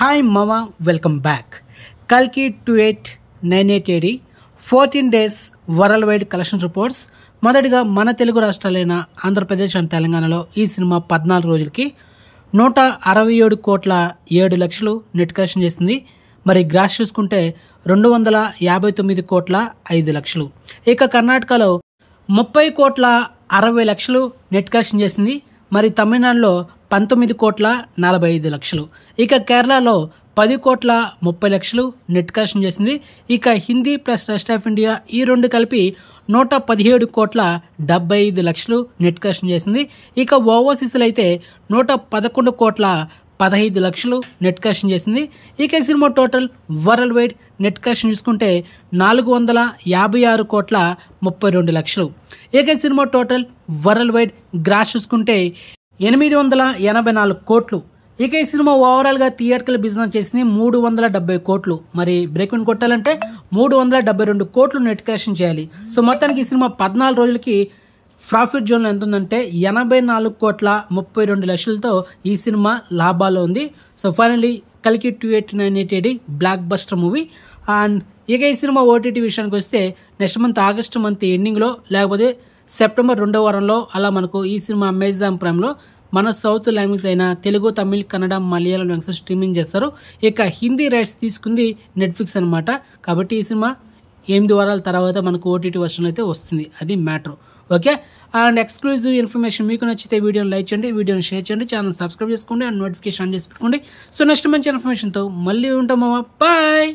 Hi మామా, welcome back. కల్కి 2898 AD 14 days world wide collection reports. మొదటిగా మన తెలుగు రాష్ట్రాలైన ఆంధ్రప్రదేశ్ అండ్ తెలంగాణలో ఈ సినిమా 14 రోజులకి 167 కోట్ల 7 లక్షలు నెట్ కలెక్షన్ చేసింది. మరి గ్రాస్ చూసుకుంటే 259 కోట్ల 5 లక్షలు. ఇక కర్ణాటకలో 30 కోట్ల 60 లక్షలు నెట్ కలెక్షన్ చేసింది. మరి తమిళనాడులో 19 కోట్ల 45 లక్షలు. ఇక కేరళలో 10 కోట్ల 30 లక్షలు నెట్ కలెక్షన్ చేసింది. ఇక Hindi plus rest of India ఈ రెండు కలిపి 117 కోట్ల 75 లక్షలు నెట్ కలెక్షన్ చేసింది. ఇక ఓవర్సీస్లో అయితే 111 కోట్ల 15 లక్షలు నెట్ కలెక్షన్ చేసింది. ఇక ఈ సినిమా total worldwide net collection చూసుకుంటే 456 కోట్ల 32 లక్షలు. ఇక ఈ సినిమా టోటల్ వరల్డ్ వైడ్ గ్రాస్ చూసుకుంటే 884 కోట్లు. ఇక ఈ సినిమా ఓవరాల్గా థియేటర్కల్ బిజినెస్ చేసింది 370 కోట్లు. మరి బ్రేక్ ఇన్ కొట్టాలంటే 372 కోట్లు నెట్ కలెక్షన్ చేయాలి. సో మొత్తానికి ఈ సినిమా 14 రోజులకి ప్రాఫిట్ జోన్లో ఎంత ఉందంటే 84 కోట్ల 32 లక్షలతో ఈ సినిమా లాభాల్లో ఉంది. సో ఫైనల్లీ కల్కి 2898 AD block buster movie. And ఇక ఈ సినిమా ఓటీటీ విషయానికి వస్తే నెక్స్ట్ మంత్ ఆగస్టు మంత్ ఎండింగ్లో లేకపోతే సెప్టెంబర్ 2వ వారంలో అలా మనకు ఈ సినిమా అమెజాన్ ప్రైమ్లో మన సౌత్ లాంగ్వేజ్ అయిన తెలుగు, తమిళ్, కన్నడ, మలయాళం లాంగ్వేజ్ స్ట్రీమింగ్ చేస్తారు. ఇక హిందీ రైట్స్ తీసుకుంది నెట్ఫ్లిక్స్ అనమాట. కాబట్టి ఈ సినిమా 8 వారాల తర్వాత మనకు ఓటీటీ వర్షన్ అయితే వస్తుంది. అది matter. Okay. And exclusive information మీకు నచ్చితే వీడియోని లైక్ చేయండి, వీడియోని షేర్ చేయండి, ఛానల్ సబ్స్క్రైబ్ చేసుకోండి అండ్ నోటిఫికేషన్ ఆన్ చేసి పెట్టుకోండి. సో నెక్స్ట్ మంచి ఇన్ఫర్మేషన్తో మళ్ళీ ఉంటామమ్మా. బాయ్.